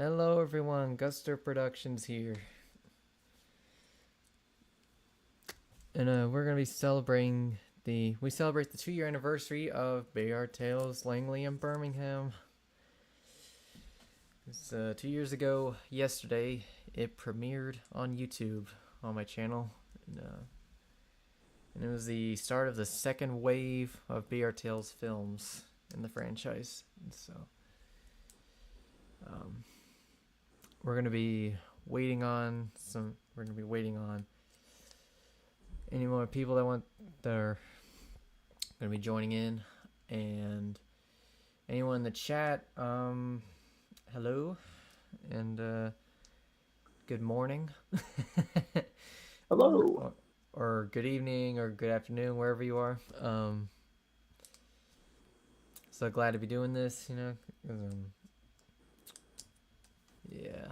Hello everyone, Guster Productions here. And we're going to be we celebrate the 2-year anniversary of Bayard Tales, Langley and Birmingham. It's 2 years ago yesterday. It premiered on YouTube on my channel. And it was the start of the second wave of Bayard Tales films in the franchise. And so we're going to be waiting on any more people that are going to be joining in, and anyone in the chat, hello and good morning. Hello. Or good evening or good afternoon, wherever you are. So glad to be doing this, yeah.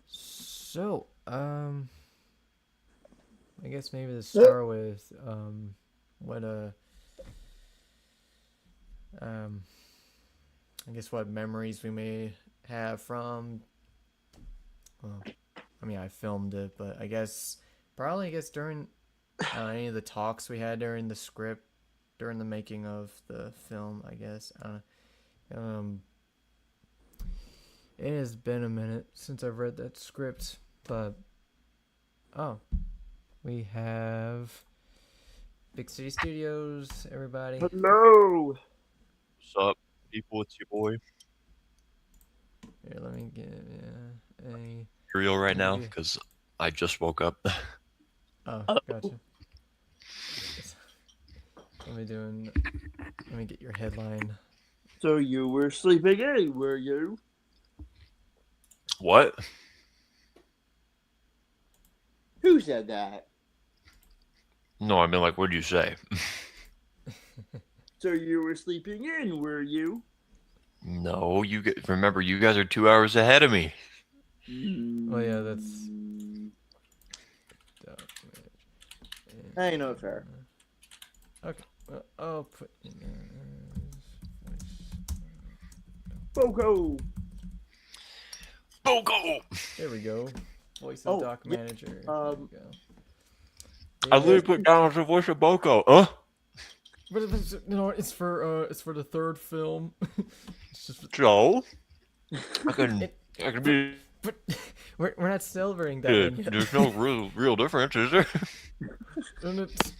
So, I guess maybe to start with, what memories we may have from, well, I mean, I filmed it, but I guess during any of the talks we had during the script, during the making of the film, I guess. It has been a minute since I've read that script, but we have Big City Studios, everybody. Hello. What's up, people? It's your boy. Here, let me get a Real right now because I just woke up. Oh, gotcha. Let me get your headline. So you were sleeping in, were you? What? Who said that? No, I mean, like, what did you say? So you were sleeping in, were you? No, remember, you guys are 2 hours ahead of me. Oh yeah, that's. I ain't no fair. Okay, well, I'll put in Boko. Boko! There we go. Voice of Doc Manager. There we go. I literally put down as the voice of Boko. Huh? But it's for the third film. It's just. So, I can be. But we're not celebrating that one yet. There's no real difference, is there? And it's.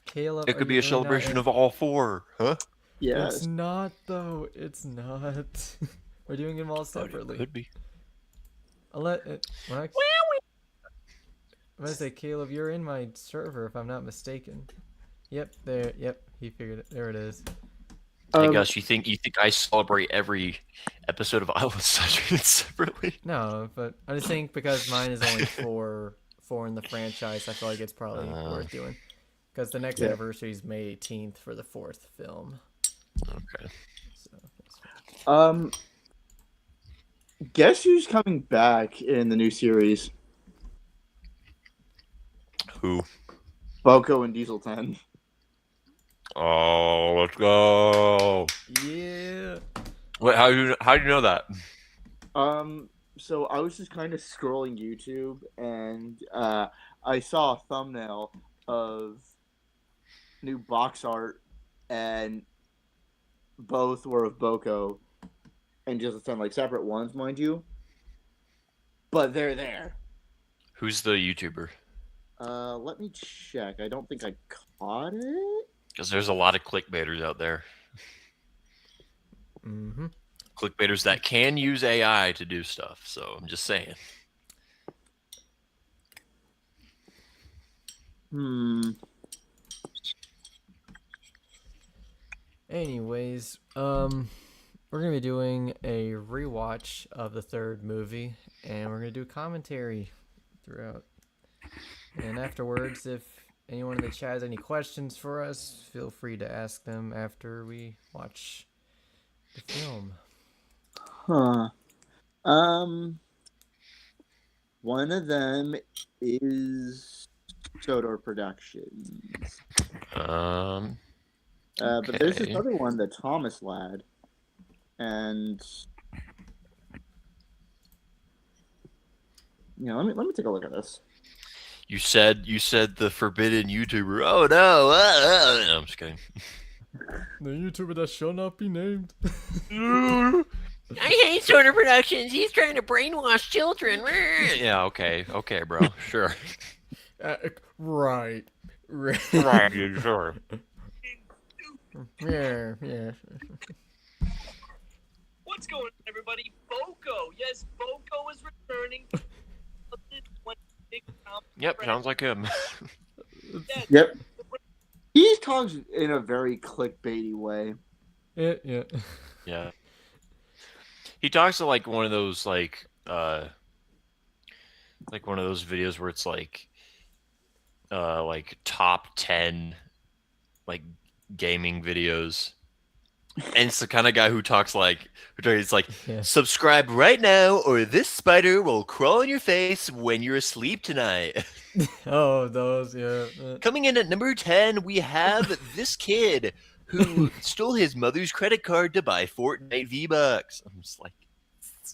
Caleb, It could be a celebration of all four, huh? Yeah. It's not though. It's not. We're doing them all separately. It could be. When I say Caleb, you're in my server if I'm not mistaken. Yep, there. Yep, he figured it. There it is. Hey Gus, you think I celebrate every episode of Island Sunshine separately? No, but I just think because mine is only four in the franchise, I feel like it's probably worth doing. Because the next anniversary is May 18th for the 4th film. Okay. So, guess who's coming back in the new series? Who? Boko and Diesel 10. Oh, let's go! Yeah. Wait, how do you know that? So I was just kind of scrolling YouTube and I saw a thumbnail of new box art, and both were of Boko and just sound like separate ones, mind you. But they're there. Who's the YouTuber? Let me check. I don't think I caught it. Because there's a lot of clickbaiters out there. Mm-hmm. Clickbaiters that can use AI to do stuff. So I'm just saying. Anyways, we're gonna be doing a rewatch of the third movie, and we're gonna do commentary throughout. And afterwards, if anyone in the chat has any questions for us, feel free to ask them after we watch the film. One of them is Sodor Productions. Okay. But there's this other one, the Thomas Lad. and let me take a look at this. You said the forbidden YouTuber. Oh no! No, I'm just kidding. The YouTuber that shall not be named. I hate Stoner Productions. He's trying to brainwash children. Yeah, okay, bro. Sure. Right. Right, sure. Yeah, yeah. What's going on, everybody? Boko! Yes, Boko is returning. Yep, sounds like him. Yep. He talks in a very clickbaity way. Yeah, yeah. Yeah. He talks to like one of those like one of those videos where it's like top 10 like gaming videos. And it's the kind of guy who talks like it's like Yeah. subscribe right now or this spider will crawl on your face when you're asleep tonight. Oh, those, yeah. Coming in at number 10, we have this kid who stole his mother's credit card to buy Fortnite V-Bucks. I'm just like,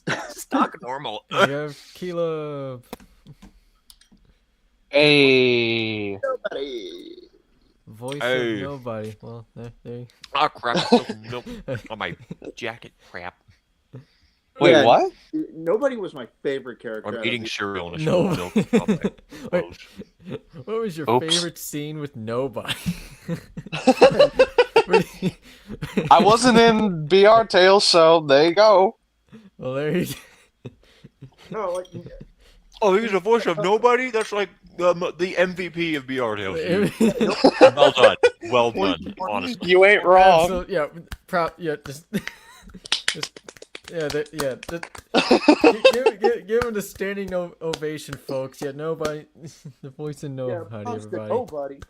just talk normal. We have Caleb. Hey. Nobody. Voice Hey. of nobody. Well, there. Oh crap! I spilled some milk on my jacket. Crap. Wait, Yeah. what? Nobody was my favorite character. I'm out of eating the- cereal and I No. spilled milk on my Wait, clothes. what was your Oops. favorite scene with nobody? I wasn't in BR Tales, so there you go. Well, there you No, like Oh, he's the voice of nobody. That's like the MVP of BR Tales. go. Well done. Well done. Honestly. You ain't wrong. So, yeah, just give him the standing ovation, folks. Yeah, nobody, the voice of yeah, nobody, props to everybody. nobody.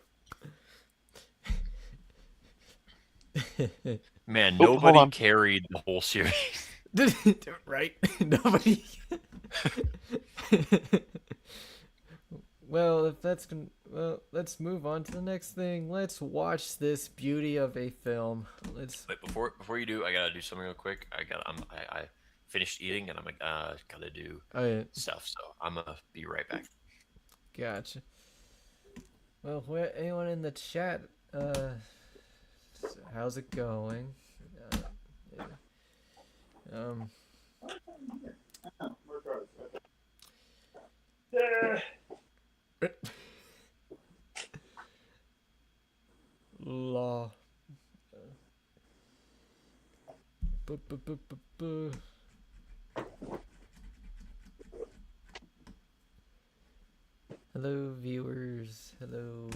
Man, Oh, hold nobody on. carried the whole series. Right? Nobody. Well, if that's let's move on to the next thing. Let's watch this beauty of a film. Let's. Wait, before you do, I gotta do something real quick. I finished eating and I'm gotta do Oh yeah, stuff. So I'm gonna be right back. gotcha. Well, anyone in the chat? How's it going? Yeah. Law. Bu. Hello, viewers. Hello.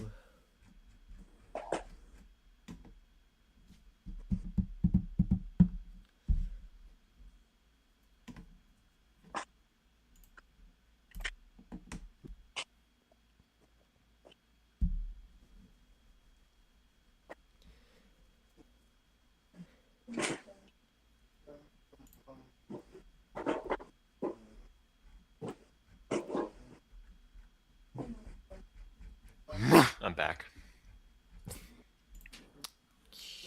I'm back.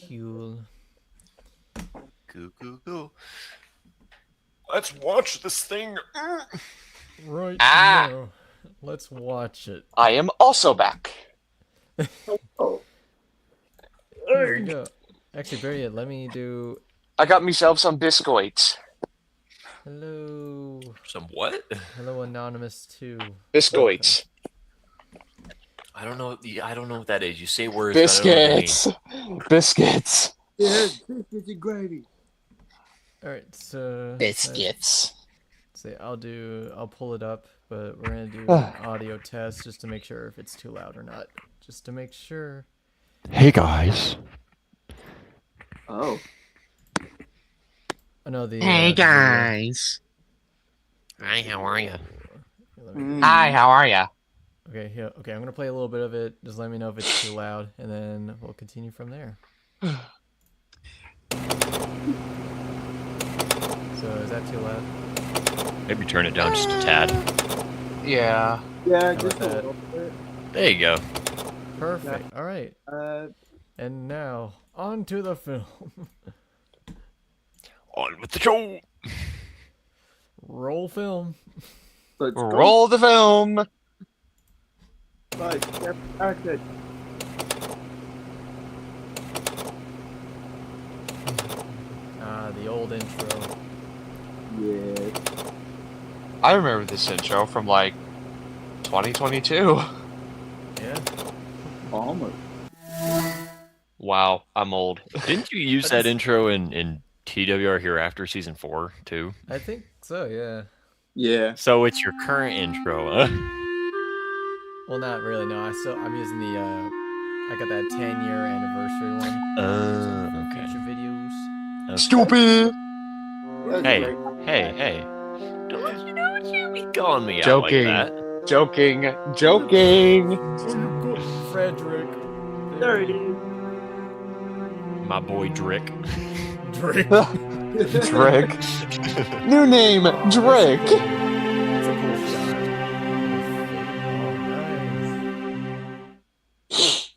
Cool. Go. Let's watch this thing. Right Ah. now. Let's watch it. I am also back. Oh, Here we go. Actually, better yet, let me do. I got myself some biscuits. Hello. Some what? Hello, Anonymous 2. Biscuits. I don't know what that is. You say words. but I don't know what they mean. Biscuits. Biscuits. yeah, biscuits and gravy. Alright, so. Biscuits. Let's see, I'll pull it up, but we're gonna do an audio test just to make sure if it's too loud or not. Just to make sure. Hey guys. Oh, Oh no, the. Hey the guys. Hi, how are you? video. Let me- Hi, how are ya? Okay, here. Okay, I'm gonna play a little bit of it. Just let me know if it's too loud, and then we'll continue from there. So is that too loud? Maybe turn it down just a tad. Yeah. yeah, How just about a that? little bit. There you go. Perfect. All right. Uh, And now on to the film. On with the show. Roll film. Let's go. Roll the film. Five, step action. The old intro. Yeah. I remember this intro from like 2022. Yeah. Almost. Wow, I'm old. Didn't you use that intro in TWR Hereafter Season 4 too? I think so. Yeah. Yeah. So it's your current intro, huh? Well, not really. No, I'm using the. I got that 10-year anniversary one. For Okay. future videos. Okay. Stupid. That's Hey, great. hey. Don't you be calling me Joking. out like that. Joking. Frederick. There it is. My boy Drick. Drake. Drake. New name, Drake. That's a cool shot. Oh, nice.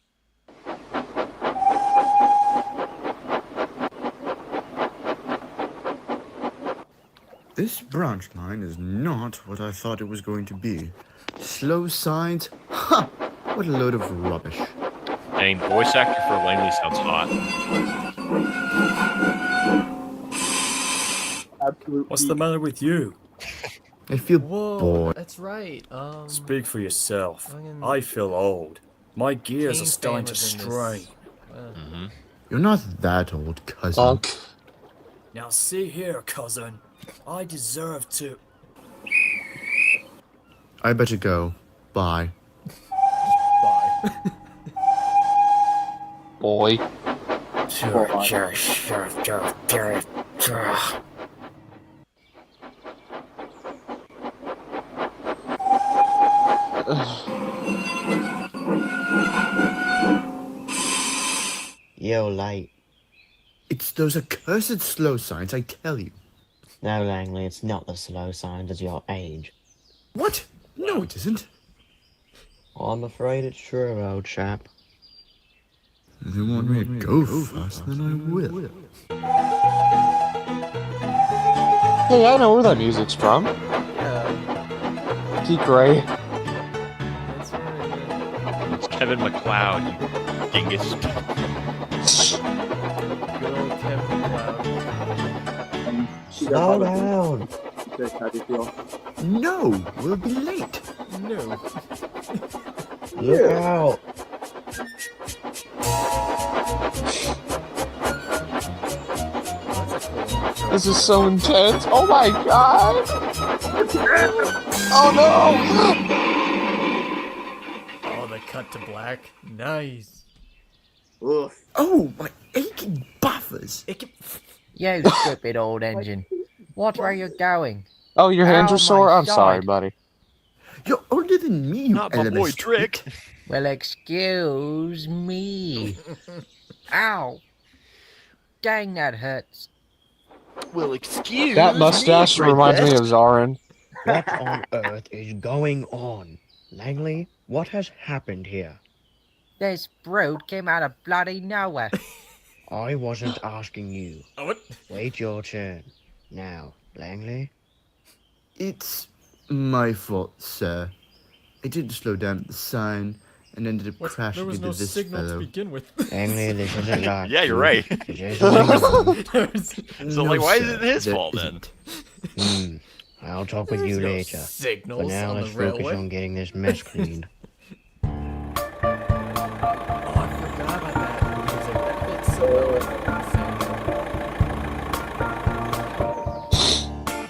This branch line is not what I thought it was going to be. Slow signs? Ha! What a load of rubbish. Dang, voice actor for Langley sounds hot. Absolute What's the matter with you? I feel Whoa, bored. that's right. Speak for yourself. Fucking I feel old. My gears King are starting to Fan was in this. strain. Mm-hmm. You're not that old, cousin. Bunk. Now see here, cousin. I deserve to... I better go. Bye. Bye. Boy. You're late. It's those accursed slow signs, I tell you. No, Langley, it's not the slow signs, it's your age. What? No, it isn't. I'm afraid it's true, old chap. If you want me to go fast, then I will. Hey, I know where that music's from. Yeah, Pete Gray. that's right. It's Kevin McLeod, you dingus. Good old Kevin McLeod. She Slow got down. Just how do you feel? No, we'll be late. No. Look out. This is so intense. Oh my god. Oh no. Oh, the cut to black. Nice. Ugh. Oh, my aching buffers. It can... You stupid old engine. Watch where you're going. Oh, your hands Ow, are sore? my I'm sorry, side. buddy. You're older than me, you Not my boy LMS Drick. twit. Well, excuse me. Ow. Dang, that hurts. Well, excuse That mustache me, reminds me princess. of Zarin. What on earth is going on? Langley, what has happened here? This brood came out of bloody nowhere. I wasn't asking you. Oh, what? Wait your turn. Now, Langley? It's my fault, sir. I didn't slow down at the sign and ended up There crashing was into no this signal fellow. to begin with. Langley, this isn't like Yeah, you're you. right. It is illegal. So, like, why is it his there fault then? isn't. I'll talk with There's you no later. signals For now, on let's the focus railway. on getting this mess cleaned. Oh, I forgot about that music. That fits so well with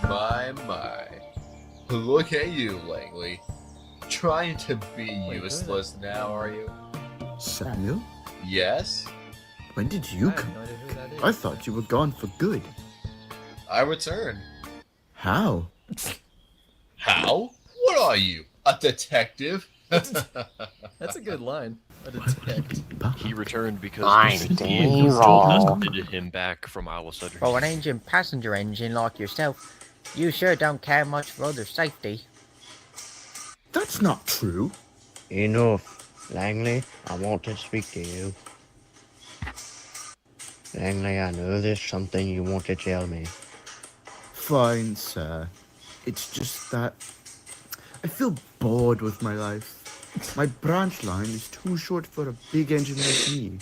the My. Look at you, Langley. Trying to be Wait, who is useless now, are you? Samuel? Yes? When did I you have come? no idea who that is. I thought you were gone for good. I return. How? How? What are you? A detective? That's a good line. A detective. He returned because I'm Mr. D Daryl. dusted him back from Iowa Southern. For an engine passenger engine like yourself, you sure don't care much for other safety. That's not true. Enough. Langley, I want to speak to you. Langley, I know there's something you want to tell me. Fine, sir. It's just that I feel bored with my life. My branch line is too short for a big engine like me,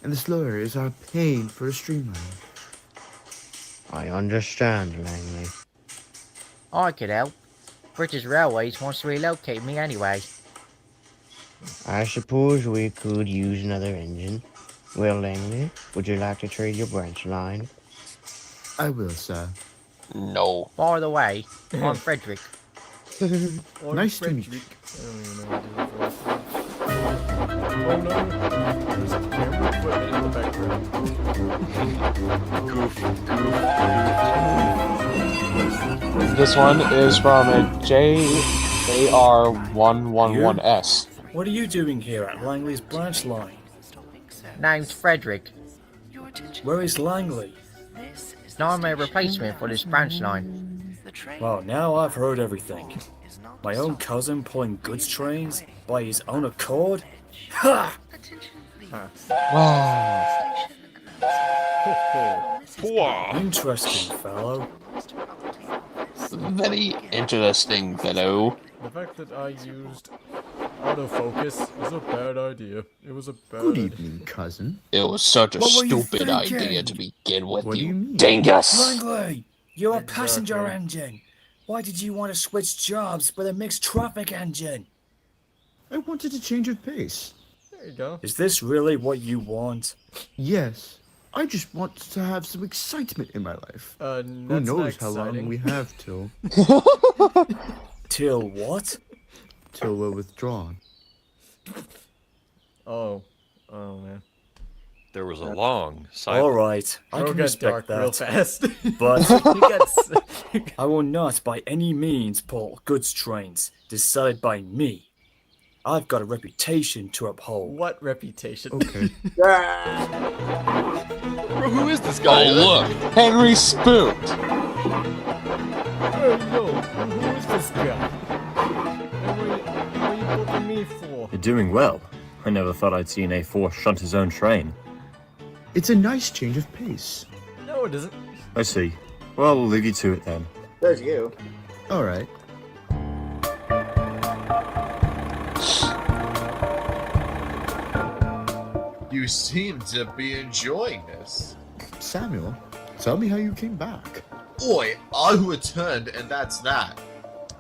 and the slow areas are a pain for a streamline. I understand, Langley. I could help. British Railways wants to relocate me anyway. I suppose we could use another engine. Well, Langley, would you like to trade your branch line? I will, sir. No. By the way, I'm Frederick. Nice to meet you. I don't even know how to do the voice. Oh no, there's camera equipment in the background. This one is from a JAR111S. What are you doing here at Langley's branch line? Name's Frederick. Where is Langley? Now I'm a replacement for this branch line. Well, now I've heard everything. My own cousin pulling goods trains by his own accord? Ha! Wow. Interesting, fellow. Very interesting, fellow. The fact that I used autofocus is a bad idea. It was a bad Good idea. evening, cousin. It was such a What were you stupid thinking? idea to begin with, What do you mean? dingus. Langley! You're a passenger Exactly. engine! Why did you want to switch jobs with a mixed traffic engine? I wanted a change of pace. There you go. Is this really what you want? Yes, I just want to have some excitement in my life. That's Who knows not how long exciting. we have till Till what? we're withdrawn. Oh man. There was a long silence. Alright, I Road can got respect dark real that. fast. But You got s- I will not by any means pull goods trains decided by me. I've got a reputation to uphold. what reputation? Okay. Bro, who is this guy? Oh, look, Henry Spoot. Hey, yo, who is this guy? And what are you booking me for? You're doing well. I never thought I'd see an A4 shunt his own train. It's a nice change of pace. No, it isn't. I see. Well, I'll leave you to it then. There's you. All right. You seem to be enjoying this. Samuel, tell me how you came back. Oi, I returned and that's that.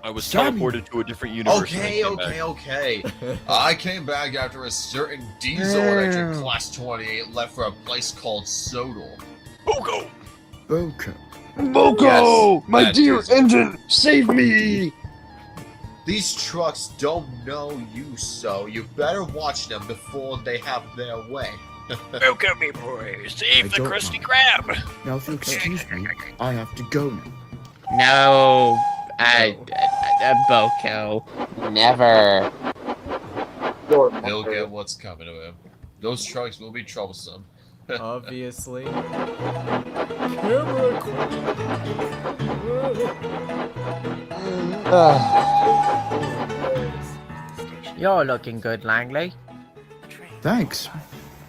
I was Samuel. teleported to a different universe. and I Okay, came back. okay. I came back after a certain diesel electric class 28 left for a place called Sodal. Bogo! Boco. Boko! Yes, My that dear diesel. engine, save me! These trucks don't know you, so you better watch them before they have their way. Welcome me, boys. I Save the don't crusty mind. crab. Now, if you'll excuse me, I have to go now. No, Boko. Never. He'll get what's coming to him. Those trucks will be troublesome. Obviously. Camera You're looking good, Langley. Thanks.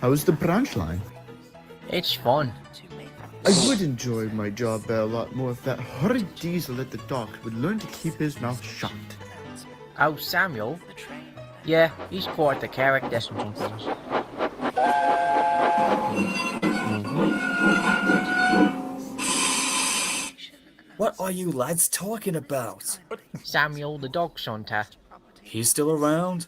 How's the branch line? It's fun. I would enjoy my job there a lot more if that horrid diesel at the dock would learn to keep his mouth shut. Oh, Samuel? Yeah, he's quite the character. What are you lads talking about? Samuel the dog shunter. He's still around?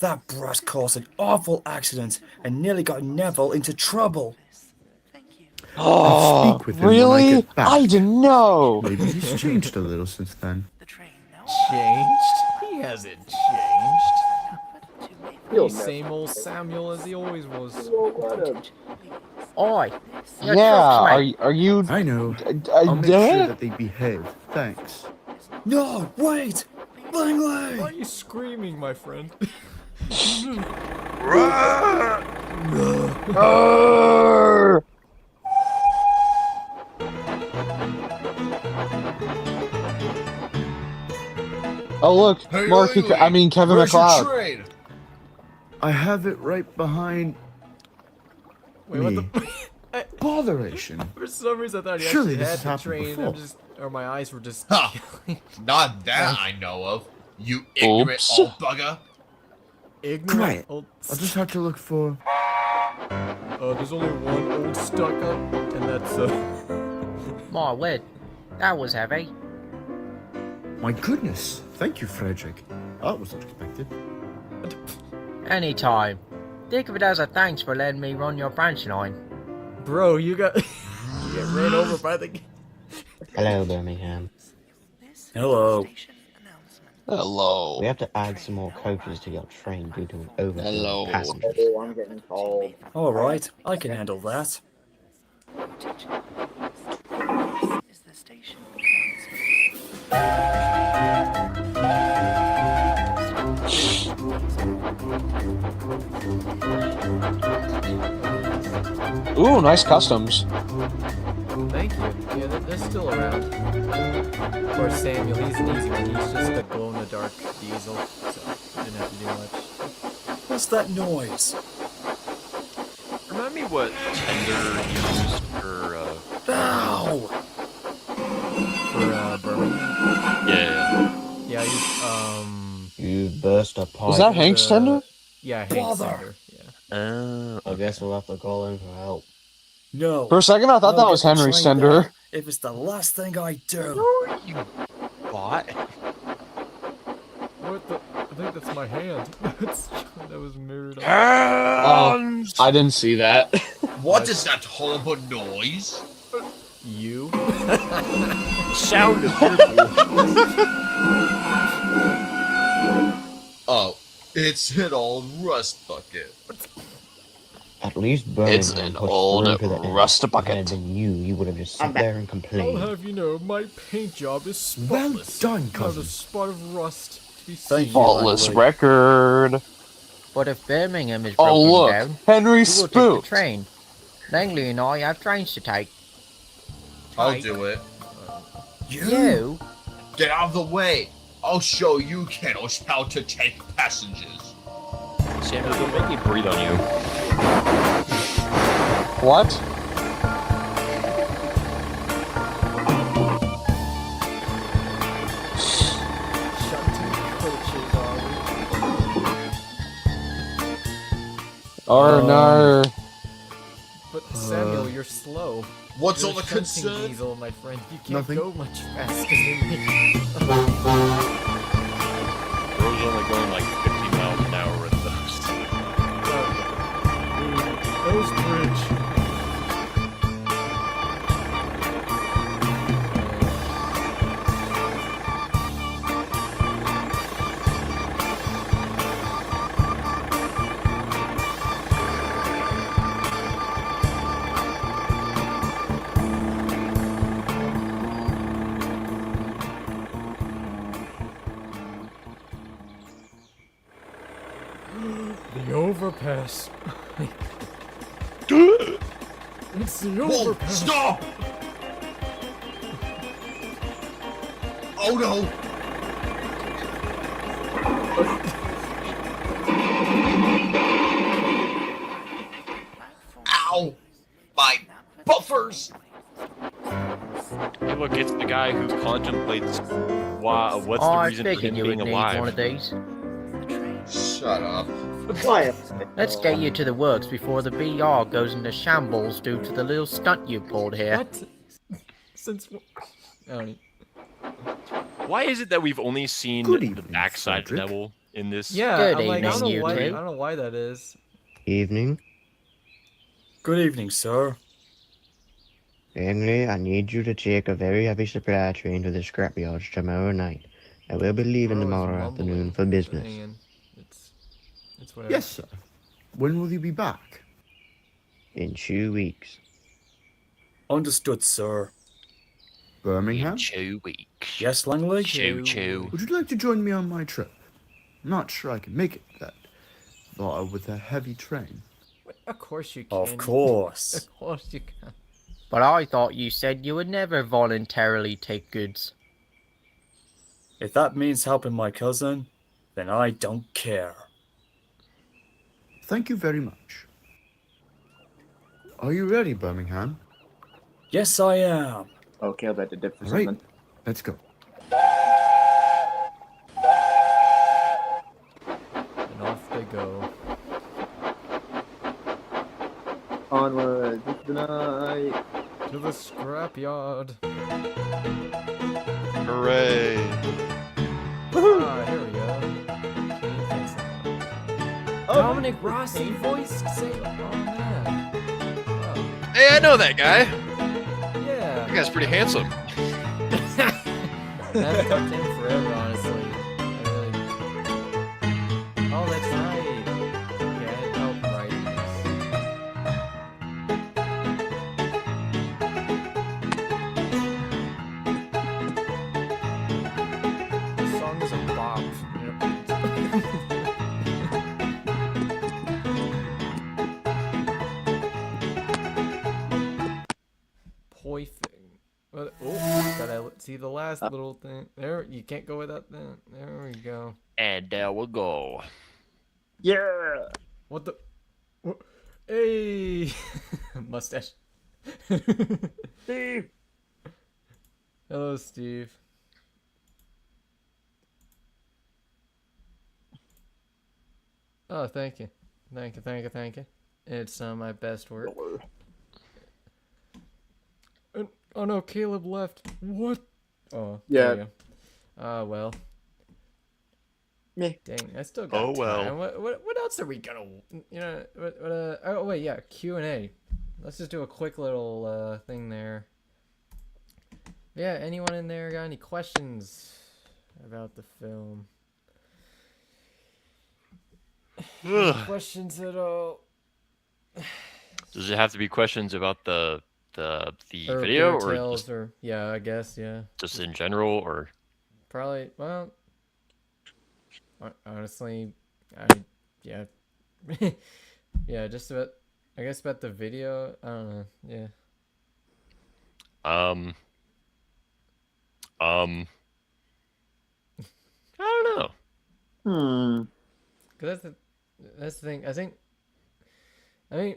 That brat caused an awful accident and nearly got Neville into trouble. Oh, speak with him when I really? get back. I didn't know. Maybe he's changed a little since then. Changed? He hasn't changed. You'll He's same old Samuel as he always was. Oi, you're Yeah, trucks, mate. are you... I know. I'll make sure dead? that they behave. Thanks. No, wait! Why Langley! are you screaming, my friend? Arr! Oh look, Hey, Marky, Langley, I mean Kevin where's your McLeod. train? I have it right behind Wait, what me. the? Botheration. For some reason, I thought he Surely actually this had has the happened train. before. Or my eyes were just. Huh. Not that I know of. You ignorant Oops. old bugger. Ignorant. Quiet. Old... I'll just have to look for. There's only one old stuck-up, and that's My word, that was heavy. My goodness. Thank you, Frederick. That was unexpected. Anytime. Think of it as a thanks for letting me run your branch line. Bro, you got you get ran over by the. Hello, Birmingham. Hello. Hello. We have to add some more coaches to your train due to an overflow of passengers. Oh, I'm getting called. Alright, I can handle that. Ooh, nice customs. Thank you. Yeah, they're still around. Of course, Samuel, he's an easy one. He's just a glow-in-the-dark diesel, so didn't have to do much. What's that noise? Remind me what tender used for, Ow! For, Birmingham? Yeah. Yeah, You burst a pipe. Is that Hank's tender? Yeah, Hank's Bother. tender. Yeah. I guess we'll have to call in for help. No. For a second, I thought I'll that was get the Henry's train tender. back if it's the last thing I do. You bot. What the? I think that's my hand. That was mirrored. Oh, I didn't see that. What is that horrible noise? You? Sound of purple. Oh, it's an old rust bucket. At least Birmingham It's an pushed old through to the end. rust If it bucket. had been you would have just sat there and I'll complained. have you know, my paint job is Well spotless. done, Not a cousin. spot of rust to be Thank seen. you. Faultless Langley. record. But if Birmingham is broken Oh, look. down, Henry we will take the spooked. train. Langley and I have trains to take. I'll do it. You? Get out of the way. I'll show you kiddos how to take passengers. Samuel, don't make me breathe on you. What? Oh no. But Samuel, you're slow. What's You're all the a shunting concern? Diesel, my friend. You can't Nothing. go much faster than me. Bro's only going like 50 miles an hour with those. Those bridge. The overpass. It's the Whoa, overpass. stop! Oh no! Ow! My buffers! Hey, look, it's the guy who contemplates what's Oh, the I reason for figured him you being would need alive. one of these. Shut up. Quiet. Let's get you to the works before the BR goes into shambles due to the little stunt you pulled here. What? Since I don't Why is it that we've only seen Good the evening, backside Frederick. Neville in this? Yeah, Good I'm like, I evening, don't know you why. I two. don't know why that is. Evening. Good evening, sir. Langley, I need you to take a very heavy supply train to the scrapyards tomorrow night. I will be leaving Bro is tomorrow mumbling, afternoon for but business. hanging. It's whatever. Yes, sir. When will you be back? In 2 weeks. Understood, sir. Birmingham? 2 weeks. Yes, Langley? Choo choo. Would you like to join me on my trip? I'm not sure I can make it that far with a heavy train. Of course you can. Of course. Of course you can. But I thought you said you would never voluntarily take goods. If that means helping my cousin, then I don't care. Thank you very much. Are you ready, Birmingham? Yes, I am. Okay, I'll bet the dip for All right, something. let's go. And off they go. Onward into the night. To the scrapyard. Hooray! Ah, here we go. Dominic Rossi voiced Sailor. Oh man. Oh. Hey, I know that guy. Yeah. That guy's pretty handsome. I haven't talked to him forever, honestly. Oh, that's right. Okay, I had help writing this. The song is a bop. Poifing. Oh, gotta see the last little thing. There, you can't go without that. There we go. And there we go. Yeah. What the? What? Hey, mustache. Steve. Hello, Steve. Oh, thank you, thank you, thank you, thank you. It's my best work. Oh no, Caleb left. What? Oh, Yeah. there you go. Well. Me. Dang, I still got Oh, well. time. What else are we gonna? You know, oh wait, yeah, Q&A. Let's just do a quick little thing there. Yeah, anyone in there got any questions about the film? Any questions at all? Does it have to be questions about the Or video, Bear or Tales, just, or yeah, I guess, yeah. just in general, or? Probably, well, honestly, yeah. Yeah, just about, I guess about the video, I don't know, yeah. I don't know. Cause that's the thing. I think. I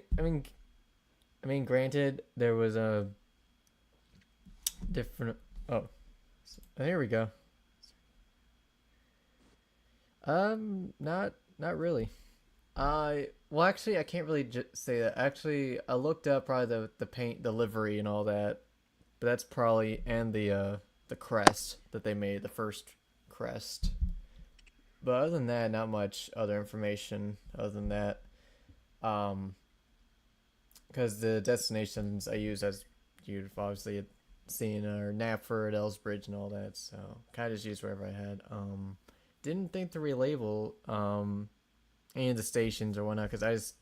mean, granted, there was a different. Oh, here we go. Not really. Well, actually, I can't really say that. Actually, I looked up probably the paint, the livery, and all that, but that's probably, and the crest that they made, the first crest. But other than that, not much other information other than that. Because the destinations I use, as you've obviously seen, are Knapford, Ellsbridge, and all that. So kind of just used wherever I had. Didn't think to relabel any of the stations or whatnot, because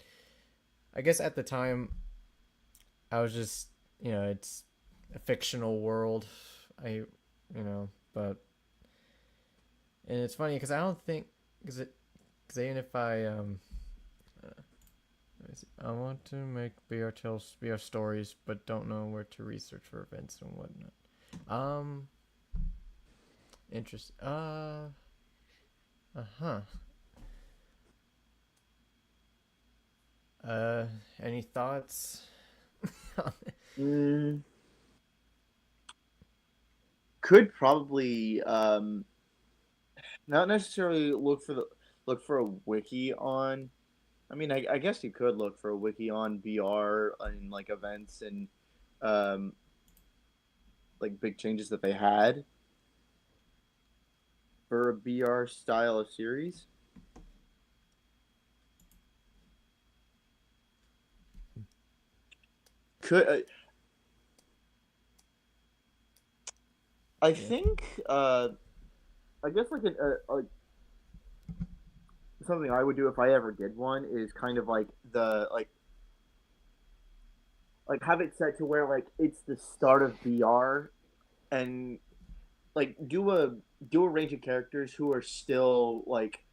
I guess at the time, I was just, it's a fictional world. But. And it's funny because I don't think, because even if let me see. I want to make BR tales, BR stories, but don't know where to research for events and whatnot. Interest. Any thoughts? Could probably not necessarily look for a wiki on. I mean, I guess you could look for a wiki on BR and like events and like big changes that they had for a BR style of series. Could I think I guess like something I would do if I ever did one is kind of like have it set to where like it's the start of BR, and like do a range of characters who are still like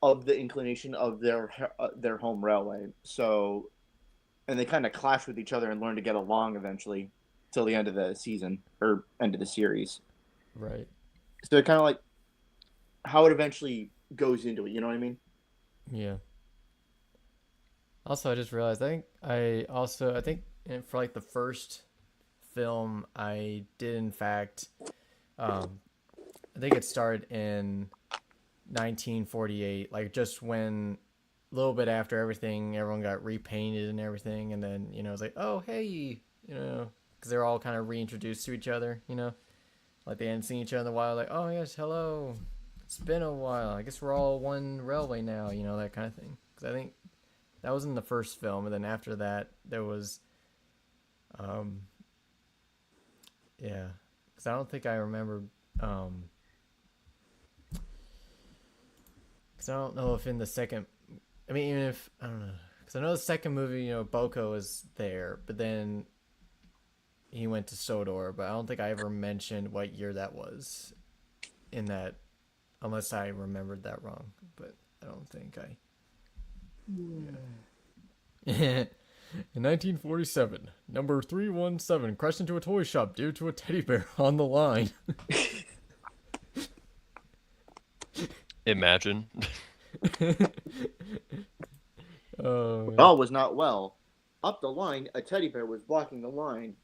of the inclination of their home railway. So, and they kind of clash with each other and learn to get along eventually till the end of the season or end of the series. Right. So kind of like how it eventually goes into it. You know what I mean? Yeah. Also, I just realized I think and for like the first film, I did in fact, I think it started in 1948, like just when a little bit after everyone got repainted and everything, and then it's like, oh hey, because they're all kind of reintroduced to each other, like they hadn't seen each other in a while, like, oh yes, hello, it's been a while, I guess we're all one railway now, that kind of thing. Because I think that was in the first film, and then after that there was, yeah, because I don't think I remember, because I don't know if in the second, I mean, even if, I don't know, because I know the second movie, Boko was there, but then he went to Sodor, but I don't think I ever mentioned what year that was in that, unless I remembered that wrong, but I don't think I... Yeah. In 1947, number 317 crashed into a toy shop due to a teddy bear on the line. Imagine. All was not well. Up the line, a teddy bear was blocking the line.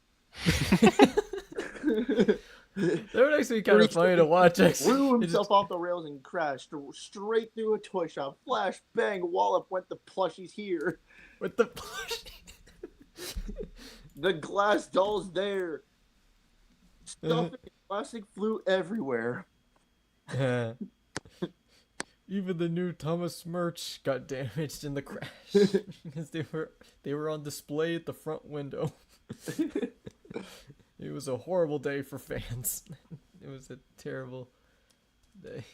That would actually be kind of funny to watch. Threw himself off the rails and crashed straight through a toy shop. Flash, bang, wallop went the plushies here. With the plushies. The glass dolls there. Stuff and plastic flew everywhere. Even the new Thomas merch got damaged in the crash because they were on display at the front window. It was a horrible day for fans. It was a terrible day.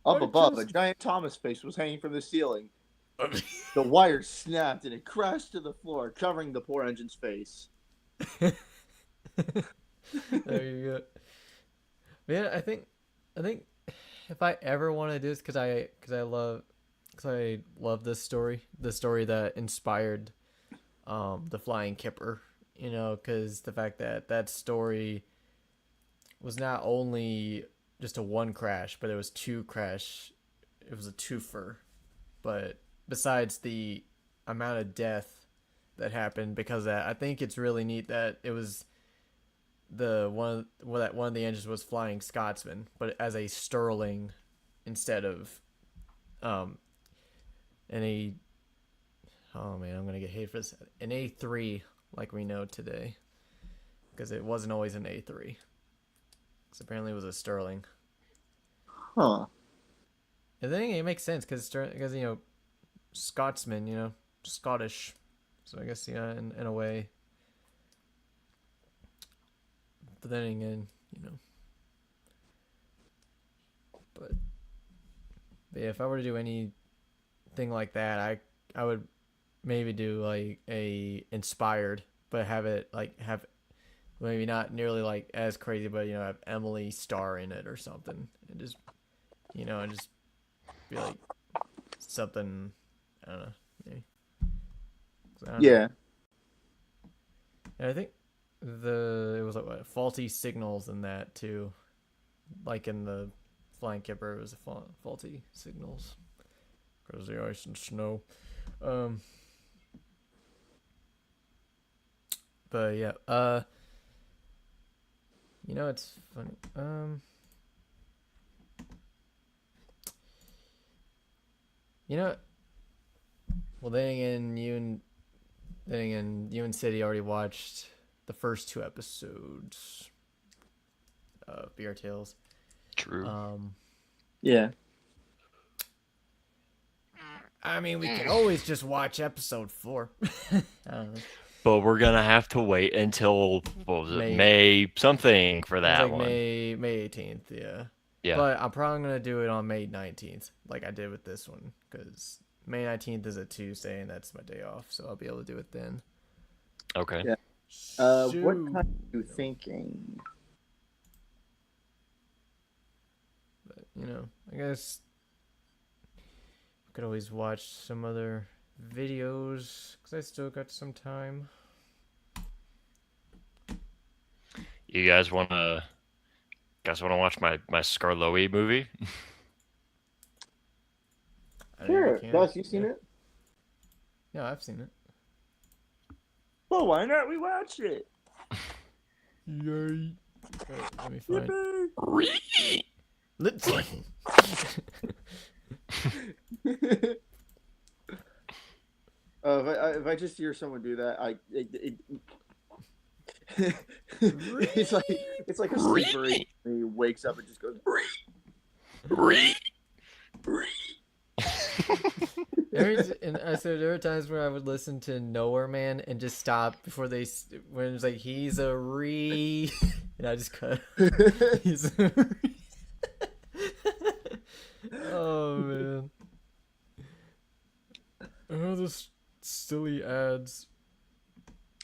Up above, a giant Thomas face was hanging from the ceiling. The wire snapped and it crashed to the floor, covering the poor engine's face. There you go. Yeah, I think if I ever want to do this, because I love this story, the story that inspired the Flying Kipper, because the fact that story was not only just a one crash, but it was two crash. It was a twofer, but besides the amount of death that happened because of that, I think it's really neat that it was one of the engines was Flying Scotsman, but as a Sterling instead of an A. Oh man, I'm gonna get hate for this. An A3 like we know today, because it wasn't always an A3. Because apparently it was a Sterling. Huh. And then it makes sense because Scotsman, Scottish. So I guess in a way. But then again, but yeah, if I were to do anything like that, I would maybe do like a inspired, but have maybe not nearly like as crazy, but have Emily star in it or something, and just and just be like something, I don't know, maybe. Yeah. And I think it was like what, faulty signals in that too, like in the Flying Kipper, it was faulty signals because of the ice and snow. But yeah, it's funny. Well, then again, you and City already watched the first two episodes of BR Tales. True. Yeah. I mean, we can always just watch episode 4. I don't know. But we're gonna have to wait until May something for that like one. May 18th, yeah. Yeah. But I'm probably gonna do it on May 19th, like I did with this one, because May 19th is a Tuesday, and that's my day off, so I'll be able to do it then. Okay. Yeah. What time are you thinking? But I guess we could always watch some other videos because I still got some time. You guys wanna watch my Scarlowe movie? Sure. Gus, you seen it? Yeah, I've seen it. Well, why not we watch it? Yay. Alright, let me find. Let's. If I just hear someone do that, it's like a sleeper. He wakes up and just goes. And I said there were times where I would listen to Nowhere Man and just stop before when it was like he's a and I just cut. He's a Oh man. Oh, those silly ads.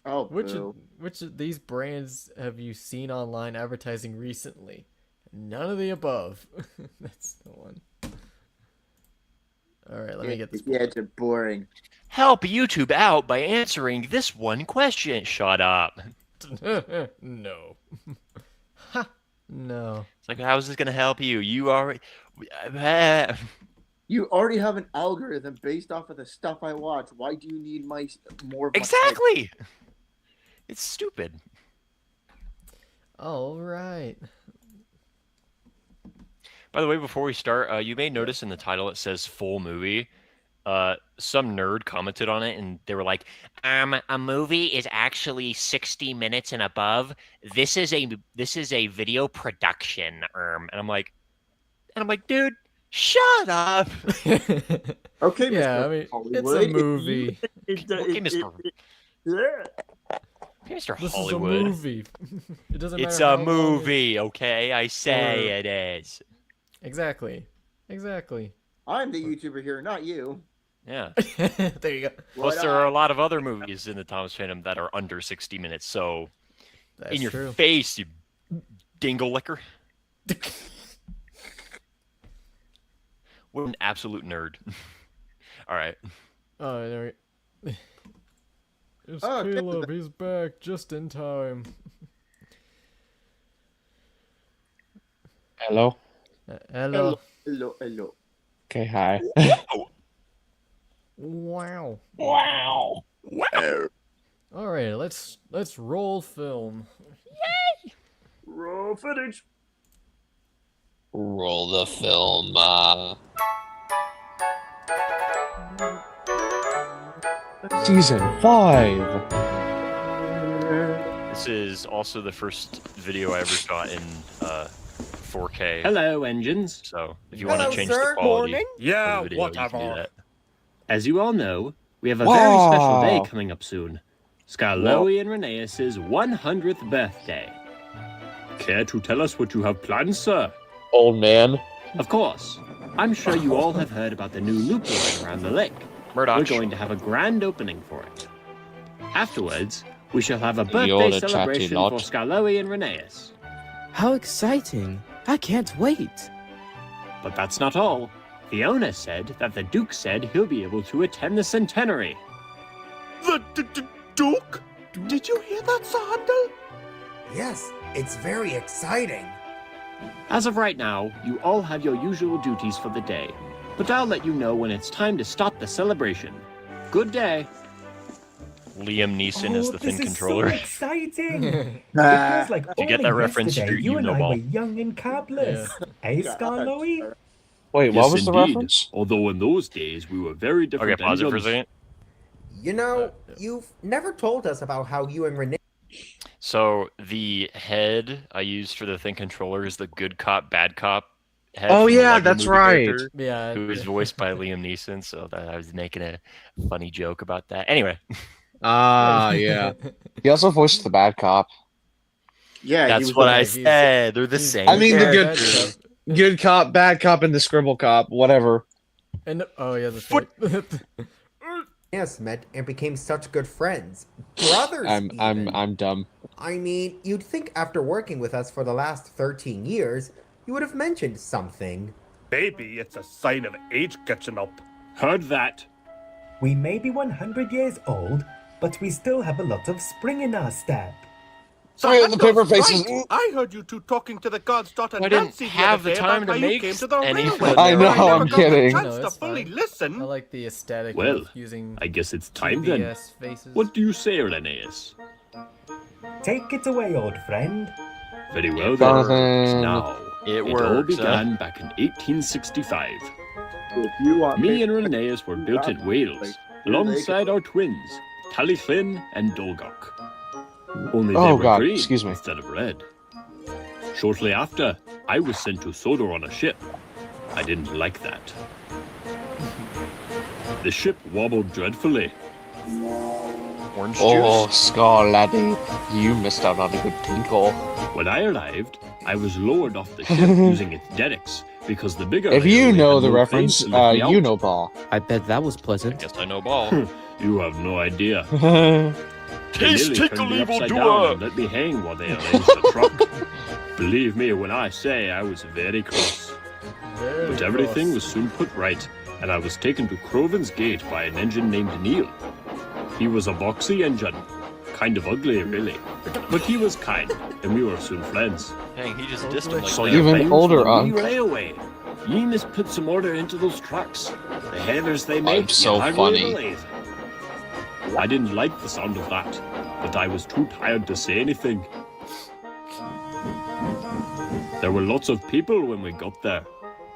Oh, which of these brands have you seen online advertising recently? None of the above. That's the one. All right, let me get this. Yeah, it's boring. Help YouTube out by answering this one question. Shut up. No. Ha. No. It's like, how is this going to help you? You already... You already have an algorithm based off of the stuff I watch. Why do you need more of my Exactly. It's stupid. All right. By the way, before we start, you may notice in the title it says full movie. Some nerd commented on it and they were like, a movie is actually 60 minutes and above. This is a video production. And I'm like, dude, shut up. Okay, yeah, Mr. I mean, Hollywood. it's a movie. Okay, Mr. This Hollywood. is a movie. It doesn't matter. It's how a long movie, okay? I say it is. Exactly. I'm the YouTuber here, not you. Yeah. There you go. Plus, there are a lot of other movies in the Thomas Phantom that are under 60 minutes, so That's in your true. face, you dingle licker. What an absolute nerd. All right. Oh, there we It's Oh, Caleb. He's back just in time. Hello. Hello. Hello. Okay, hi. Wow. Wow. All right, let's roll film. Roll footage. Roll the film. Season 5. This is also the first video I ever shot in 4K. Hello, engines. So if you want to change the quality of Yeah, the video, you can do whatever. that. As you all know, we have a very special day Wow. coming up soon. Scarloey and Rheneas' 100th birthday. Care to tell us what you have planned, sir? Old man. Of course. I'm sure you all have heard about the new loop line around the lake. Murdoch. We're going to have a grand opening for it. Afterwards, we shall have a The birthday old chatty celebration lot. for Scarloey and Rheneas. How exciting! I can't wait! But that's not all. The owner said that the Duke said he'll be able to attend the centenary. The Duke? Did you hear that, Sir Handel? Yes, it's very exciting. As of right now, you all have your usual duties for the day, but I'll let you know when it's time to start the celebration. Good day. Liam Neeson is the thin controller. So exciting! It feels like Did you get that reference? yesterday, You and know I ball. were young and capless. Eh, Scarloey? Wait, what was the indeed. reference? Although in those days we were very different. Okay, pause it for a second. You know, you've never told us about how you and Renee. So the head I used for the thin controller is the good cop, bad cop head. Oh, from the yeah, Lego that's movie right. character, Yeah. who is voiced by Liam Neeson. So that I was making a funny joke about that. Anyway. Yeah. He also voiced the bad cop. Yeah, That's what I said. They're the same. I mean, character. the good cop, bad cop, and the scribble cop, whatever. And oh yeah, the Yes, met and became such good friends. Brothers. I'm dumb. I mean, you'd think after working with us for the last 13 years, you would have mentioned something. Baby, it's a sign of age catching up. Heard that. We may be 100 years old, but we still have a lot of spring in our step. Three of the paper faces. Right. I heard you two talking to the gods Dot and I didn't Nancy have the the other day time about to how you make came to the any railway. fun. I know, I never I'm got kidding. the No, chance to it's fully fine. listen. I like the aesthetic Well, of using I guess it's time then. TBS faces. What do you say, Linnaeus? Take it away, old friend. Very well Jonathan. then. Now, It all works, huh? began back in 1865. If you want Me and Linnaeus were built in Wales, alongside our twins, Tallyflynn and Dolgok. Only they Oh, were God, green excuse me. instead of red. Shortly after, I was sent to Sodor on a ship. I didn't like that. The ship wobbled dreadfully. Orange Oh, juice. Scar laddie, you missed out on a good tinkle. When I arrived, I was lowered off the ship using its derricks because the bigger If you railway know had the no reference, crane to lift me you out. know ball. I bet that was pleasant. Guess I know ball. You have no idea. They Taste nearly tickle turned me evil upside doer. down and let me hang while they arranged the truck. Believe me when I say I was very cross. But everything was soon put right, and I was taken to Croven's Gate by an engine named Neil. He was a boxy engine. Kind of ugly, really. But he was kind, and we were soon friends. Dang, he just dissed him like So that. you're Even paying older, for the Unc. wee railway. Ye must put some order into those trucks. The headers they make, so you hardly funny. believe. I didn't like the sound of that, but I was too tired to say anything. There were lots of people when we got there,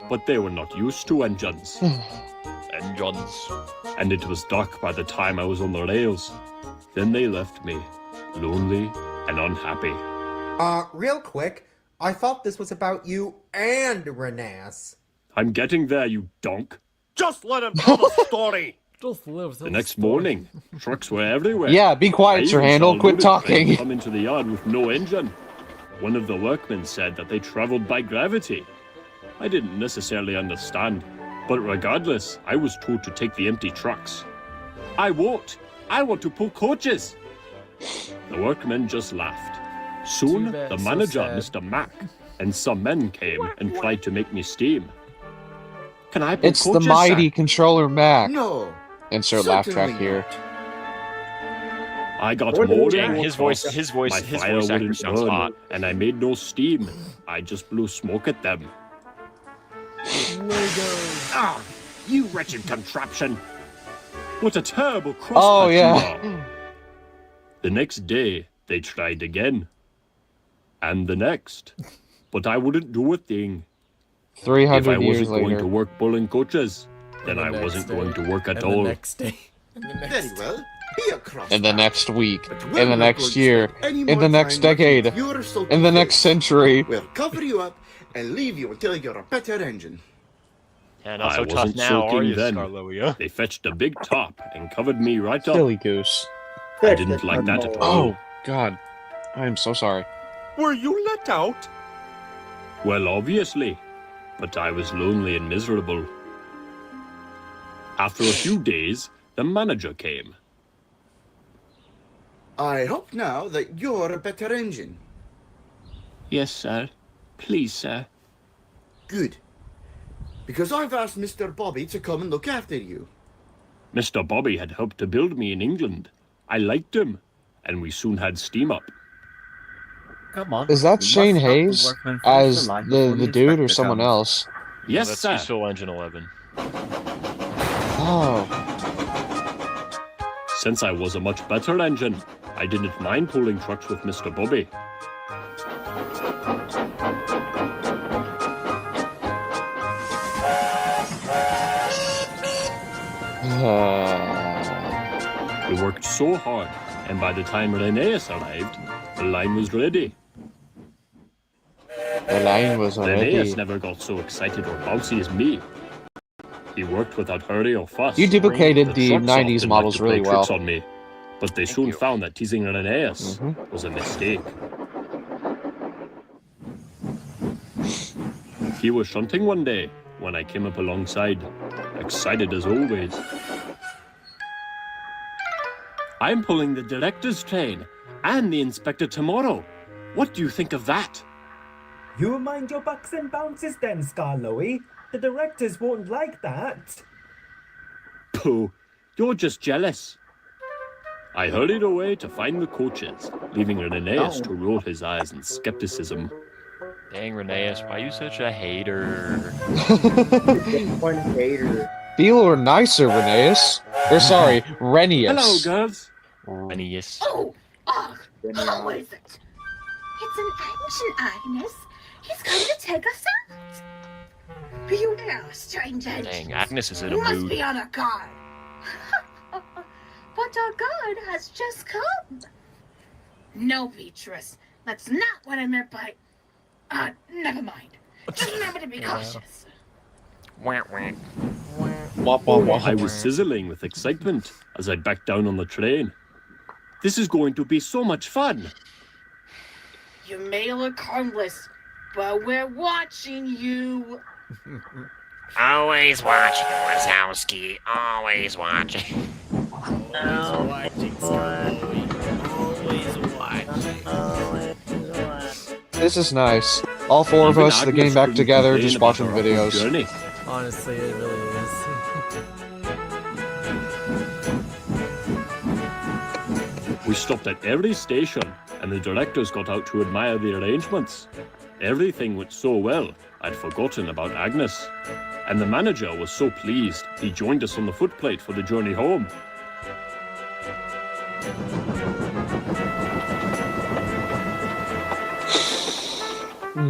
but they were not used to engines. Engines. And it was dark by the time I was on the rails. Then they left me, lonely and unhappy. Real quick, I thought this was about you and Renas. I'm getting there, you donk. Just let him tell the story. Just lives The next morning, trucks were everywhere. Yeah, be quiet, I Sir even Handel. saw a Quit loaded talking. train come into the yard with no engine. One of the workmen said that they traveled by gravity. I didn't necessarily understand, but regardless, I was told to take the empty trucks. I won't. I want to pull coaches. The workmen just laughed. Soon, Too bad, the so manager, sad. Mr. Mack, and some men came and tried to make me steam. Can I pull It's the coaches, mighty sir? controller Mac. No. Insert laugh track certainly here. I got What more did and Dang, more his voice, cross. his voice, My his fire voice actor wouldn't sounds burn, hot. and I made no steam. I just blew smoke at them. Ah, you wretched contraption! What a terrible crosscut Oh, you yeah. are! The next day, they tried again. And the next. But I wouldn't do a thing. If 300 I years wasn't going later. to work pulling coaches, then the I next wasn't day. going to work at And all. the next day. And the next Very well. Be a cross. In the next week. But In we're the not next going to year. spend any In more the next time looking decade. your sulky In the face. next century. We'll cover you up and leave you until you're a better engine. Yeah, not I so tough wasn't now, are sulking you, then. Scarloia? They fetched a big top and covered me right up. Silly goose. I didn't like that at all. Oh, God. I am so sorry. Were you let out? Well, obviously. But I was lonely and miserable. After a few days, the manager came. I hope now that you're a better engine. Yes, sir. Please, sir. Good. Because I've asked Mr. Bobby to come and look after you. Mr. Bobby had helped to build me in England. I liked him, and we soon had steam up. Come on. Is that we Shane must stop the Hayes workman from as line before the dude or inspector someone comes. else? Yes, That's sir. Diesel Engine 11. Oh. Since I was a much better engine, I didn't mind pulling trucks with Mr. Bobby. We worked so hard, and by the time Linnaeus arrived, the line was ready. The line was already... Linnaeus never got so excited or bouncy as me. He worked without hurry or fuss. You duplicated the trucks 90s often models liked to play really well. tricks on me, but they soon found that teasing Linnaeus Mm-hmm. was a mistake. He was shunting one day when I came up alongside, excited as always. I'm pulling the director's train and the inspector tomorrow. What do you think of that? You mind your bucks and bounces then, Scarloey. The directors won't like that. Pooh, you're just jealous. I hurried away to find the coaches, leaving Reneus to roll his eyes in skepticism. Dang, Reneus, why are you such a hater? One hater. Be a little nicer, Reneus. Or sorry, Renius. Hello, girls. Reneus. Oh, how is it? It's an ancient Agnes. He's come to take us out. Beware, strange agent. Dang, Agnes is in a You must mood. be on a guard. But our guard has just come. No, Beatrice. That's not what I meant by... never mind. Just remember to be cautious. I was sizzling with excitement as I backed down on the train. This is going to be so much fun. You may look harmless, but we're watching you. Always watching, Wazowski. Always watching. Always watching, Always watching. This is nice. All four of us, the game back together, just watching videos. Journey. Honestly, it really is. We stopped at every station, and the directors got out to admire the arrangements. Everything went so well, I'd forgotten about Agnes. And the manager was so pleased, he joined us on the footplate for the journey home.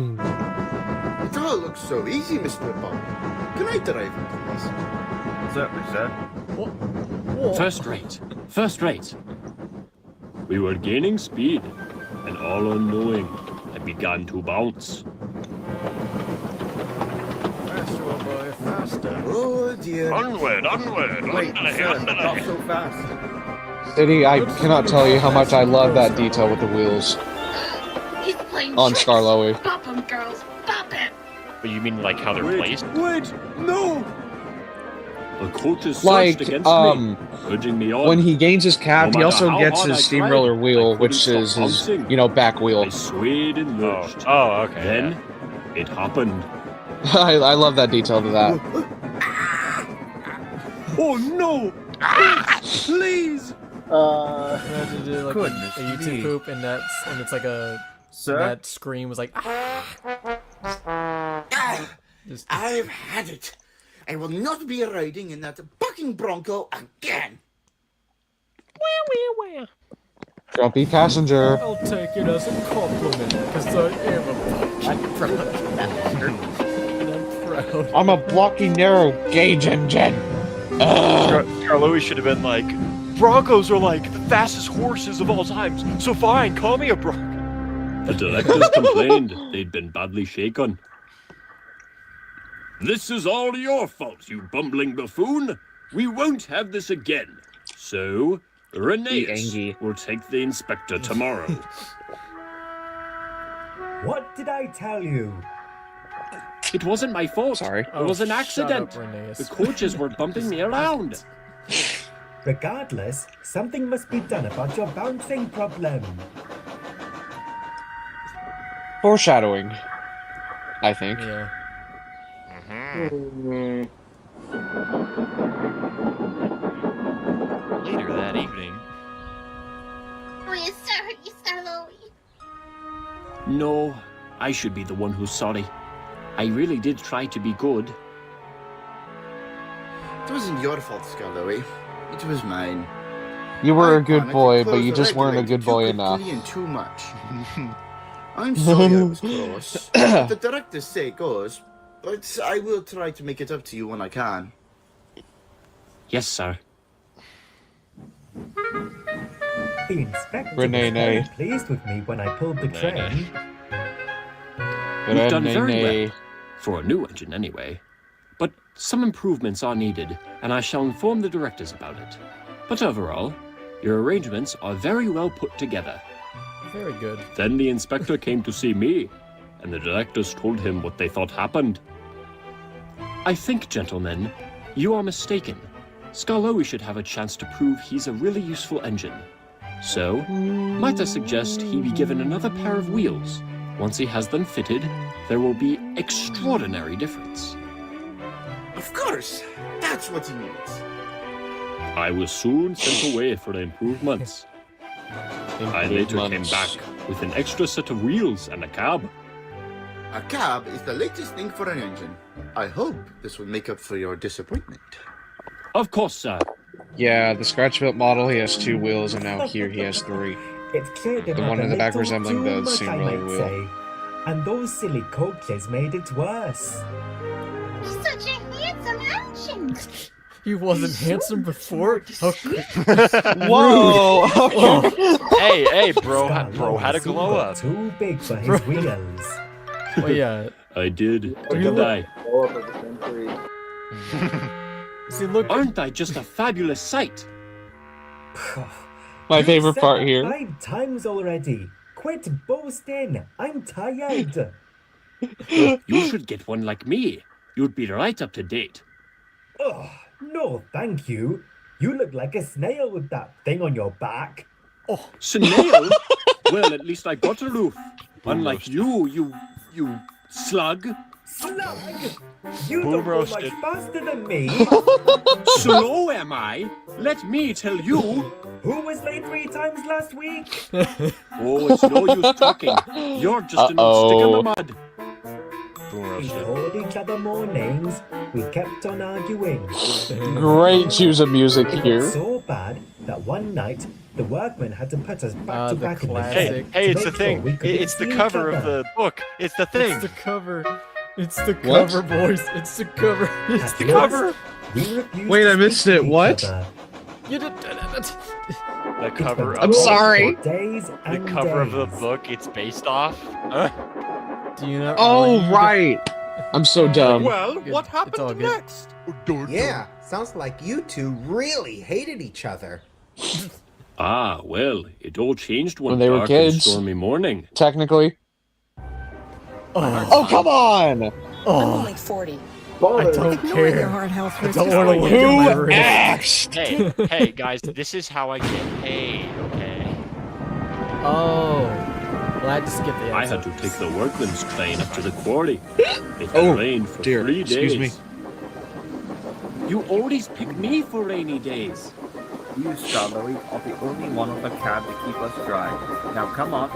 It all looks so easy, Mr. Bond. Can I drive it, please? Certainly, sir. First rate. First rate. We were gaining speed, and all unknowing, I began to bounce. Faster, old boy, faster. Oh dear. Onward, onward. Wait, sir, not so fast. City, I cannot tell you how much I love that detail with the wheels He's playing on tricks. Skarloey. Bop him, girls. Bop him. But you mean like how they're placed? Wait, no! The coaches Like, surged against me, urging me on. when he gains his cap, No he matter also how gets hard his I steamroller tried, wheel, I which couldn't is stop his, bouncing. back wheel. I swayed and lurched. Oh, okay. Then, it happened. I love that detail to that. Oh no! Please! Imagine to do like Goodness a YouTube me. poop, and it's like a Sir? that scream was like. Just, I've had it. I will not be riding in that bucking bronco again. Grumpy passenger. I'll take it as a compliment because I am a fucking bastard. And I'm proud. I'm a blocky, narrow gauge engine. Skarloey should have been like, Broncos are like the fastest horses of all times, so fine, call me a Bronco. The directors complained they'd been badly shaken. This is all your fault, you bumbling buffoon. We won't have this again. So, Reneus will take the inspector tomorrow. What did I tell you? It wasn't my fault. Sorry. It was an shut accident. up, Reneus. The coaches were bumping me around. Regardless, something must be done about your bouncing problem. Foreshadowing, I think. Yeah. Later that evening. We're sorry, Skarloey. No, I should be the one who's sorry. I really did try to be good. It wasn't your fault, Skarloey. It was mine. You were I a good wanted to boy, but close you the just weren't a regulator good boy too enough. quickly and too much. I'm sorry I was close. But the director's say goes, but I will try to make it up to you when I can. Yes, sir. The inspector Renee, was very nay. pleased with me when I pulled the train. You've done very Renee. well. For a new engine, anyway. But some improvements are needed, and I shall inform the directors about it. But overall, your arrangements are very well put together. Very good. Then the inspector came to see me, and the directors told him what they thought happened. I think, gentlemen, you are mistaken. Skarloey should have a chance to prove he's a really useful engine. So, might I suggest he be given another pair of wheels? Once he has them fitted, there will be extraordinary difference. Of course, that's what he needs. I was soon sent away for improvements. I later came back with an extra set of wheels and a cab. A cab is the latest thing for an engine. I hope this will make up for your disappointment. Of course, sir. Yeah, the scratch-built model, he has 2 wheels, and now here he has 3. It's clear The one in the back resembling the singular wheel. And those silly coaches made it worse. Such a handsome engine. He wasn't handsome before? Whoa! Hey, bro had a glow up. Too big for his wheels. Oh yeah. I did, didn't I? See, look. Aren't I just a fabulous sight? My favorite part here. 5 times already. Quit boasting. I'm tired. You should get one like me. You'd be right up to date. Oh, no, thank you. You look like a snail with that thing on your back. Oh, snail? Well, at least I got a roof. Unlike you slug. Slug? You don't go much faster than me. Slow am I? Let me tell you. Who was late 3 times last week? Oh, it's no use talking. You're just an old stick in the mud. We called each other more names. We kept on arguing. Great choose of music It here. was so bad that one night the workman had to put us back to back in the shed. Hey, to it's the make sure thing. we couldn't It's the see each cover of other. the book. It's the thing. It's the cover. It's the What? cover, boys. It's the cover. It's At the last, cover. we refused Wait, to I missed speak to it. each What? other. You did. The cover went of I'm on sorry. for days the and cover of the days. book it's based off. Do you not Oh, read? right. I'm so dumb. Well, Good. what It's all happened good. next? Yeah, sounds like you two really hated each other. Ah, well, it all changed one When they were dark and kids. stormy morning. Technically. Oh, Oh, come on! I'm oh. only 40. I don't Ignoring care. your hard health I risks don't is want to all look you at Who my wrist. asked? Hey, guys, this is how I get paid, okay? Oh. Well, I had to skip the I episode. had to take the workman's train up to the quarry. It had rained for dear. 3 days. Excuse me. You always pick me for rainy days. You, Scarlowy, are the only one on the cab to keep us dry. Now come on.